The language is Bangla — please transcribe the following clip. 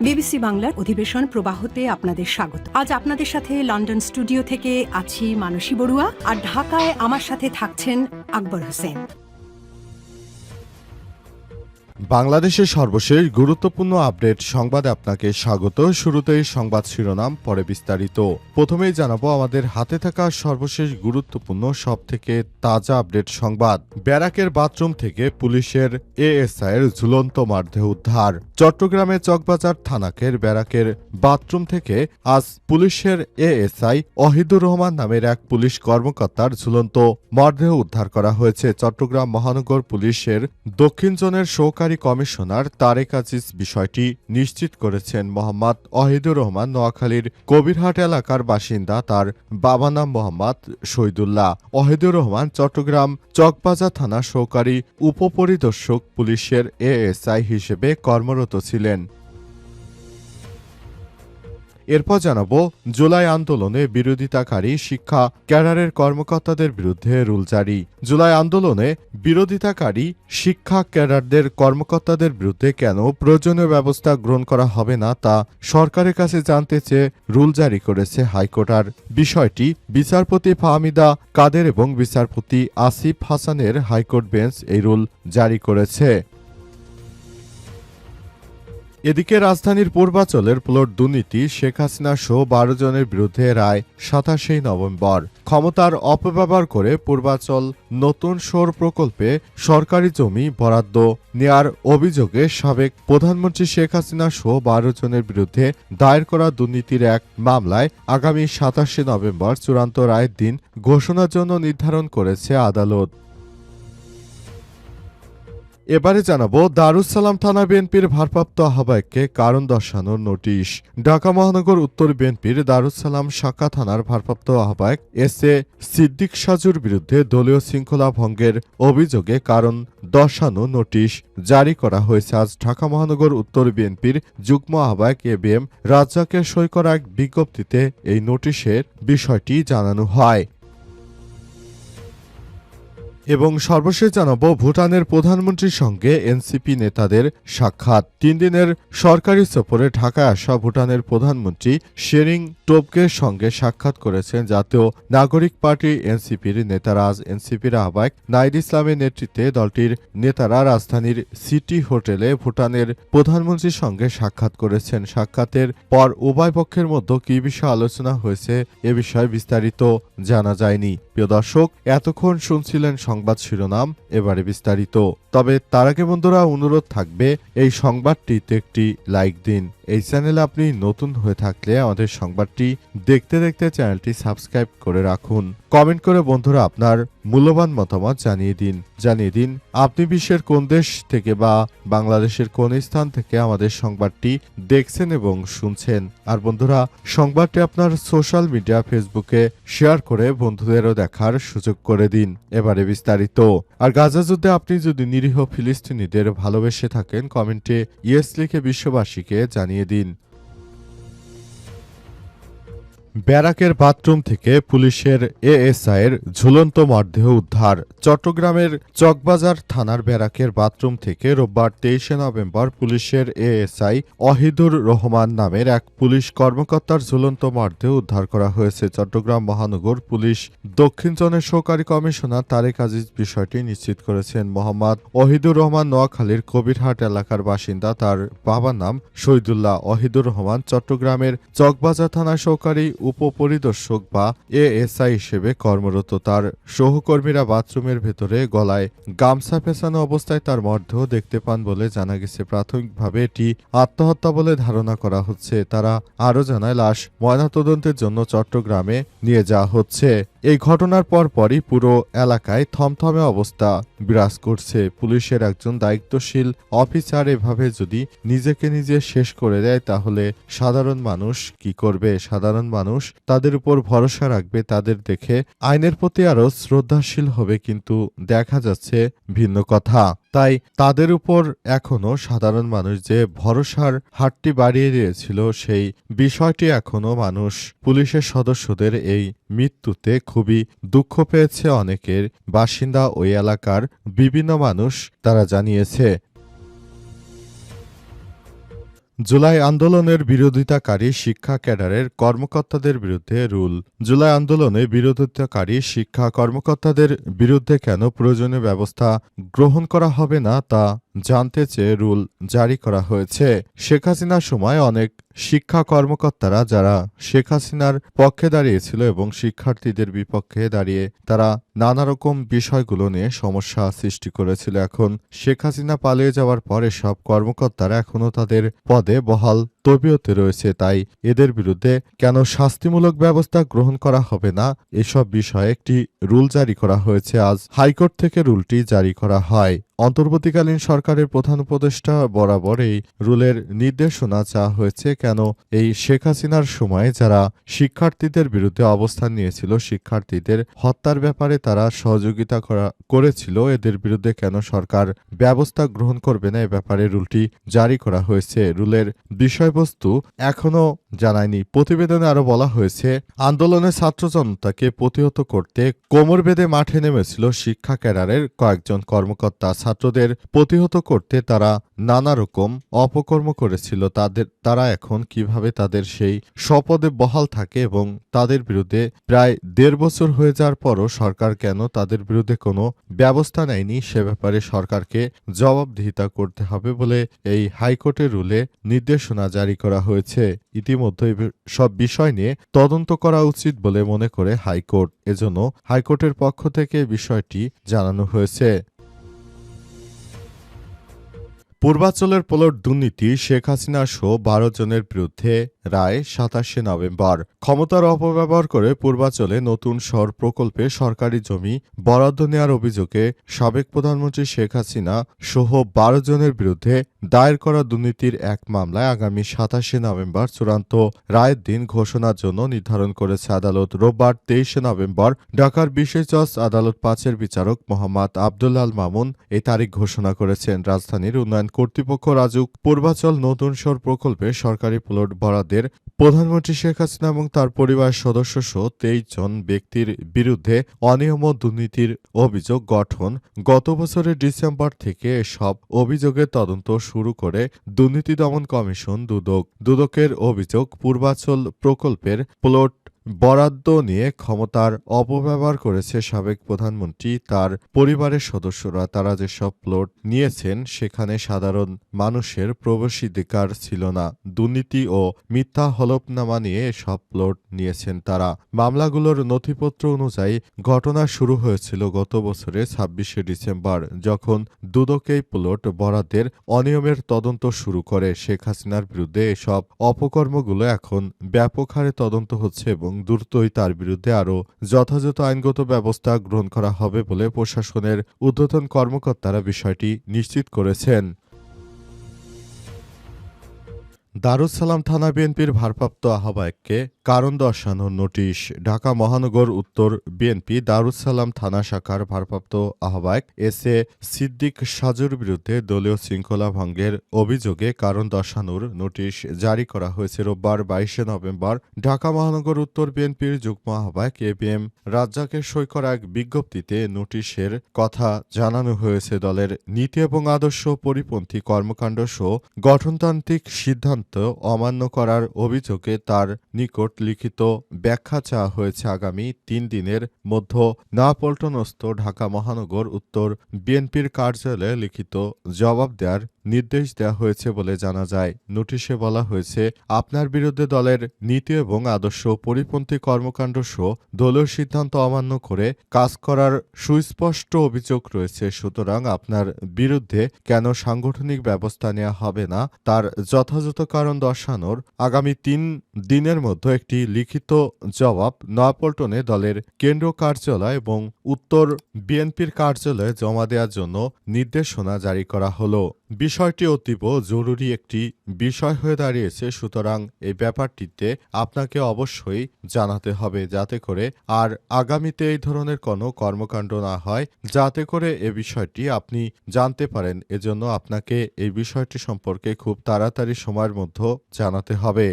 বিবিসি বাংলার অধিবেশন প্রবাহতে আপনাদের স্বাগত। আজ আপনাদের সাথে লন্ডন স্টুডিও থেকে আছি মানসী বড়ুয়া, আর ঢাকায় আমার সাথে থাকছেন আকবর হোসেন। বাংলাদেশের সর্বশেষ গুরুত্বপূর্ণ আপডেট সংবাদে আপনাকে স্বাগত। শুরুতেই সংবাদ শিরোনাম, পরে বিস্তারিত। প্রথমেই জানাবো আমাদের হাতে থাকা সর্বশেষ গুরুত্বপূর্ণ সবথেকে তাজা আপডেট সংবাদ। ব্যারাকের বাথরুম থেকে পুলিশের এএসআইয়ের ঝুলন্ত মরদেহ উদ্ধার। চট্টগ্রামে চকবাজার থানাকের ব্যারাকের বাথরুম থেকে আজ পুলিশের এএসআই ওহিদুর রহমান নামের এক পুলিশ কর্মকর্তার ঝুলন্ত মরদেহ উদ্ধার করা হয়েছে। চট্টগ্রাম মহানগর পুলিশের দক্ষিণ জোনের সহকারী কমিশনার তারেক আজিজ বিষয়টি নিশ্চিত করেছেন। মোহাম্মদ ওহিদুর রহমান নোয়াখালীর কবিরহাট এলাকার বাসিন্দা। তার বাবা নাম মোহাম্মদ শহীদুল্লাহ। ওহিদুর রহমান চট্টগ্রাম চকবাজার থানা সহকারী উপপরিদর্শক পুলিশের এএসআই হিসেবে কর্মরত ছিলেন। এরপর জানাবো জুলাই আন্দোলনে বিরোধিতাকারী শিক্ষা ক্যাডারের কর্মকর্তাদের বিরুদ্ধে রুল জারি। জুলাই আন্দোলনে বিরোধিতাকারী শিক্ষা ক্যাডারদের কর্মকর্তাদের বিরুদ্ধে কেন প্রয়োজনীয় ব্যবস্থা গ্রহণ করা হবে না তা সরকারের কাছে জানতে চেয়ে রুল জারি করেছে হাইকোর্ট। আর বিষয়টি বিচারপতি ফাহমিদা কাদের এবং বিচারপতি আসিফ হাসানের হাইকোর্ট বেঞ্চ এই রুল জারি করেছে। এদিকে রাজধানীর পূর্বাঞ্চলের প্লট দুর্নীতি শেখ হাসিনা সহ 12 জনের বিরুদ্ধে রায় 27 নভেম্বর। ক্ষমতার অপব্যবহার করে পূর্বাঞ্চল নতুন সৌর প্রকল্পে সরকারি জমি বরাদ্দ নেয়ার অভিযোগে সাবেক প্রধানমন্ত্রী শেখ হাসিনা সহ 12 জনের বিরুদ্ধে দায়ের করা দুর্নীতির এক মামলায় আগামী 27 নভেম্বর চূড়ান্ত রায়ের দিন ঘোষণার জন্য নির্ধারণ করেছে আদালত। এবারে জানাবো দারুস সালাম থানা বিএনপির ভারপ্রাপ্ত আহ্বায়ককে কারণ দর্শানোর নোটিশ। ঢাকা মহানগর উত্তর বিএনপির দারুস সালাম শাখা থানার ভারপ্রাপ্ত আহ্বায়ক এস এ সিদ্দিক সাজুর বিরুদ্ধে দলীয় শৃঙ্খলা ভঙ্গের অভিযোগে কারণ দর্শানো নোটিশ জারি করা হয়েছে। আজ ঢাকা মহানগর উত্তর বিএনপির যুগ্ম আহ্বায়ক এ বি এম রাজ্জাকের সই করা এক বিজ্ঞপ্তিতে এই নোটিশের বিষয়টি জানানো হয়। এবং সর্বশেষ জানাবো ভুটানের প্রধানমন্ত্রীর সঙ্গে এনসিপি নেতাদের সাক্ষাৎ। 3 দিনের সরকারি সফরে ঢাকায় আসা ভুটানের প্রধানমন্ত্রী শেরিং টোবগের সঙ্গে সাক্ষাৎ করেছেন জাতীয় নাগরিক পার্টি এনসিপির নেতারা। আজ এনসিপির আহ্বায়ক নাহিদ ইসলামের নেতৃত্বে দলটির নেতারা রাজধানীর সিটি হোটেলে ভুটানের প্রধানমন্ত্রীর সঙ্গে সাক্ষাৎ করেছেন। সাক্ষাতের পর উভয় পক্ষের মধ্যে কী বিষয়ে আলোচনা হয়েছে এ বিষয়ে বিস্তারিত জানা যায়নি। প্রিয় দর্শক, এতক্ষণ শুনছিলেন সংবাদ শিরোনাম, এবারে বিস্তারিত। তবে তার আগে বন্ধুরা অনুরোধ থাকবে এই সংবাদটিতে একটি লাইক দিন। এই চ্যানেলে আপনি নতুন হয়ে থাকলে আমাদের সংবাদটি দেখতে দেখতে চ্যানেলটি সাবস্ক্রাইব করে রাখুন। কমেন্ট করে বন্ধুরা আপনার মূল্যবান মতামত জানিয়ে দিন আপনি বিশ্বের কোন দেশ থেকে বা বাংলাদেশের কোন স্থান থেকে আমাদের সংবাদটি দেখছেন এবং শুনছেন। আর বন্ধুরা সংবাদটি আপনার সোশ্যাল মিডিয়া ফেসবুকে শেয়ার করে বন্ধুদেরও দেখার সুযোগ করে দিন। এবারে বিস্তারিত। আর গাজা যুদ্ধে আপনি যদি নিরীহ ফিলিস্তিনিদের ভালোবেসে থাকেন কমেন্টে ইয়েস লিখে বিশ্ববাসীকে জানিয়ে দিন। ব্যারাকের বাথরুম থেকে পুলিশের এএসআইয়ের ঝুলন্ত মরদেহ উদ্ধার। চট্টগ্রামের চকবাজার থানার ব্যারাকের বাথরুম থেকে রোববার 23 নভেম্বর পুলিশের এএসআই ওহিদুর রহমান নামের এক পুলিশ কর্মকর্তার ঝুলন্ত মরদেহ উদ্ধার করা হয়েছে। চট্টগ্রাম মহানগর পুলিশ দক্ষিণ জোনের সহকারী কমিশনার তারেক আজিজ বিষয়টি নিশ্চিত করেছেন। মোহাম্মদ ওহিদুর রহমান নোয়াখালীর কবিরহাট এলাকার বাসিন্দা। তার বাবার নাম শহীদুল্লাহ। ওহিদুর রহমান চট্টগ্রামের চকবাজার থানার সহকারী উপপরিদর্শক বা এএসআই হিসেবে কর্মরত। তার সহকর্মীরা বাথরুমের ভেতরে গলায় গামছা পেঁচানো অবস্থায় তার মরদেহ দেখতে পান বলে জানা গেছে। প্রাথমিকভাবে এটি আত্মহত্যা বলে ধারণা করা হচ্ছে। তারা আরও জানায় লাশ ময়নাতদন্তের জন্য চট্টগ্রামে নিয়ে যাওয়া হচ্ছে। এই ঘটনার পরপরই পুরো এলাকায় থমথমে অবস্থা বিরাজ করছে। পুলিশের একজন দায়িত্বশীল অফিসার এভাবে যদি নিজেকে নিজে শেষ করে দেয় তাহলে সাধারণ মানুষ কি করবে? সাধারণ মানুষ তাদের উপর ভরসা রাখবে, তাদের দেখে আইনের প্রতি আরো শ্রদ্ধাশীল হবে, কিন্তু দেখা যাচ্ছে ভিন্ন কথা। তাই তাদের উপর এখনো সাধারণ মানুষ যে ভরসার হাতটি বাড়িয়ে দিয়েছিল সেই বিষয়টি এখনো মানুষ পুলিশের সদস্যদের এই মৃত্যুতে খুবই দুঃখ পেয়েছে। অনেকের বাসিন্দা ওই এলাকার বিভিন্ন মানুষ তারা জানিয়েছে। জুলাই আন্দোলনের বিরোধিতাকারী শিক্ষা ক্যাডারের কর্মকর্তাদের বিরুদ্ধে রুল। জুলাই আন্দোলনে বিরোধিতাকারী শিক্ষা কর্মকর্তাদের বিরুদ্ধে কেন প্রয়োজনীয় ব্যবস্থা গ্রহণ করা হবে না তা জানতে চেয়ে রুল জারি করা হয়েছে। শেখ হাসিনার সময় অনেক শিক্ষা কর্মকর্তারা যারা শেখ হাসিনার পক্ষে দাঁড়িয়েছিল এবং শিক্ষার্থীদের বিপক্ষে দাঁড়িয়ে তারা নানা রকম বিষয়গুলো নিয়ে সমস্যা সৃষ্টি করেছিল। এখন শেখ হাসিনা পালিয়ে যাওয়ার পর এসব কর্মকর্তারা এখনও তাদের পদে বহাল তবিয়তে রয়েছে। তাই এদের বিরুদ্ধে কেন শাস্তিমূলক ব্যবস্থা গ্রহণ করা হবে না এসব বিষয়ে একটি রুল জারি করা হয়েছে। আজ হাইকোর্ট থেকে রুলটি জারি করা হয়। অন্তর্বর্তীকালীন সরকারের প্রধান উপদেষ্টা বরাবর এই রুলের নির্দেশনা চাওয়া হয়েছে কেন এই শেখ হাসিনার সময়ে যারা শিক্ষার্থীদের বিরুদ্ধে অবস্থান নিয়েছিল, শিক্ষার্থীদের হত্যার ব্যাপারে তারা সহযোগিতা করেছিল, এদের বিরুদ্ধে কেন সরকার ব্যবস্থা গ্রহণ করবে না এ ব্যাপারে রুলটি জারি করা হয়েছে। রুলের বিষয়বস্তু এখনও জানায়নি। প্রতিবেদনে আরো বলা হয়েছে, আন্দোলনে ছাত্র জনতাকে প্রতিহত করতে কোমর বেঁধে মাঠে নেমেছিল শিক্ষা ক্যাডারের কয়েকজন কর্মকর্তা। ছাত্রদের প্রতিহত করতে তারা নানা রকম অপকর্ম করেছিল। তারা এখন কিভাবে তাদের সেই স্বপদে বহাল থাকে এবং তাদের বিরুদ্ধে প্রায় ১.৫ বছর হয়ে যাওয়ার পরও সরকার কেন তাদের বিরুদ্ধে কোনো ব্যবস্থা নেয়নি সে ব্যাপারে সরকারকে জবাবদিহিতা করতে হবে বলে এই হাইকোর্টের রুলে নির্দেশনা জারি করা হয়েছে। ইতিমধ্যে সব বিষয় নিয়ে তদন্ত করা উচিত বলে মনে করে হাইকোর্ট। এজন্য হাইকোর্টের পক্ষ থেকে বিষয়টি জানানো হয়েছে। পূর্বাঞ্চলের প্লট দুর্নীতি, শেখ হাসিনা সহ ১২ জনের বিরুদ্ধে রায় ২৭ নভেম্বর। ক্ষমতার অপব্যবহার করে পূর্বাঞ্চলে নতুন শহর প্রকল্পে সরকারি জমি বরাদ্দ নেওয়ার অভিযোগে সাবেক প্রধানমন্ত্রী শেখ হাসিনা সহ ১২ জনের বিরুদ্ধে দায়ের করা দুর্নীতির এক মামলায় আগামী ২৭ নভেম্বর চূড়ান্ত রায়ের দিন ঘোষণার জন্য নির্ধারণ করেছে আদালত। রোববার ২৩ নভেম্বর ঢাকার বিশেষ জজ আদালত ৫-এর বিচারক মোহাম্মদ আবদুল্লাহ আল মামুন এই তারিখ ঘোষণা করেছেন। রাজধানীর উন্নয়ন কর্তৃপক্ষ রাজুক পূর্বাঞ্চল নতুন শহর প্রকল্পে সরকারি প্লট বরাদ্দের প্রধানমন্ত্রী শেখ হাসিনা এবং তার পরিবার সদস্য সহ ২৩ জন ব্যক্তির বিরুদ্ধে অনিয়ম ও দুর্নীতির অভিযোগ গঠন। গত বছরের ডিসেম্বর থেকে এসব অভিযোগের তদন্ত শুরু করে দুর্নীতি দমন কমিশন দুদক। দুদকের অভিযোগ, পূর্বাঞ্চল প্রকল্পের প্লট বরাদ্দ নিয়ে ক্ষমতার অপব্যবহার করেছে সাবেক প্রধানমন্ত্রী, তার পরিবারের সদস্যরা। তারা যেসব প্লট নিয়েছেন সেখানে সাধারণ মানুষের প্রবেশাধিকার ছিল না। দুর্নীতি ও মিথ্যা হলফনামা নিয়ে এসব প্লট নিয়েছেন তারা। মামলাগুলোর নথিপত্র অনুযায়ী ঘটনা শুরু হয়েছিল গত বছরের ২৬ ডিসেম্বর, যখন দুদক এই প্লট বরাদ্দের অনিয়মের তদন্ত শুরু করে। শেখ হাসিনার বিরুদ্ধে এসব অপকর্মগুলো এখন ব্যাপক হারে তদন্ত হচ্ছে এবং দ্রুতই তার বিরুদ্ধে আরও যথাযথ আইনগত ব্যবস্থা গ্রহণ করা হবে বলে প্রশাসনের ঊর্ধ্বতন কর্মকর্তারা বিষয়টি নিশ্চিত করেছেন। দারুস সালাম থানা বিএনপির ভারপ্রাপ্ত আহ্বায়ককে কারণ দর্শানোর নোটিশ। ঢাকা মহানগর উত্তর বিএনপি দারুস সালাম থানা শাখার ভারপ্রাপ্ত আহ্বায়ক এস.এ. সিদ্দিক সাজুর বিরুদ্ধে দলীয় শৃঙ্খলা ভঙ্গের অভিযোগে কারণ দর্শানোর নোটিশ জারি করা হয়েছে। রোববার ২২ নভেম্বর ঢাকা মহানগর উত্তর বিএনপির যুগ্ম আহ্বায়ক এ.বি.এম. রাজ্জাকের সই করা এক বিজ্ঞপ্তিতে নোটিশের কথা জানানো হয়েছে। দলের নীতি এবং আদর্শ পরিপন্থী কর্মকাণ্ড সহ গঠনতান্ত্রিক সিদ্ধান্ত অমান্য করার অভিযোগে তার নিকট লিখিত ব্যাখ্যা চাওয়া হয়েছে। আগামী ৩ দিনের মধ্যে নয়াপল্টনস্থ ঢাকা মহানগর উত্তর বিএনপির কার্যালয়ে লিখিত জবাব দেওয়ার নির্দেশ দেওয়া হয়েছে বলে জানা যায়। নোটিশে বলা হয়েছে, আপনার বিরুদ্ধে দলের নীতি এবং আদর্শ পরিপন্থী কর্মকাণ্ড সহ দলীয় সিদ্ধান্ত অমান্য করে কাজ করার সুস্পষ্ট অভিযোগ রয়েছে। সুতরাং আপনার বিরুদ্ধে কেন সাংগঠনিক ব্যবস্থা নেওয়া হবে না তার যথাযথ কারণ দর্শানোর আগামী ৩ দিনের মধ্যে একটি লিখিত জবাব নয়াপল্টনে দলের কেন্দ্রীয় কার্যালয় এবং উত্তর বিএনপির কার্যালয়ে জমা দেওয়ার জন্য নির্দেশনা জারি করা হলো। বিষয়টি অতীব জরুরি একটি বিষয় হয়ে দাঁড়িয়েছে। সুতরাং এই ব্যাপারটিতে আপনাকে অবশ্যই জানাতে হবে, যাতে করে আর আগামীতে এই ধরনের কোনো কর্মকাণ্ড না হয়, যাতে করে এ বিষয়টি আপনি জানতে পারেন। এজন্য আপনাকে এই বিষয়টি সম্পর্কে খুব তাড়াতাড়ি সময়ের মধ্যে জানাতে হবে।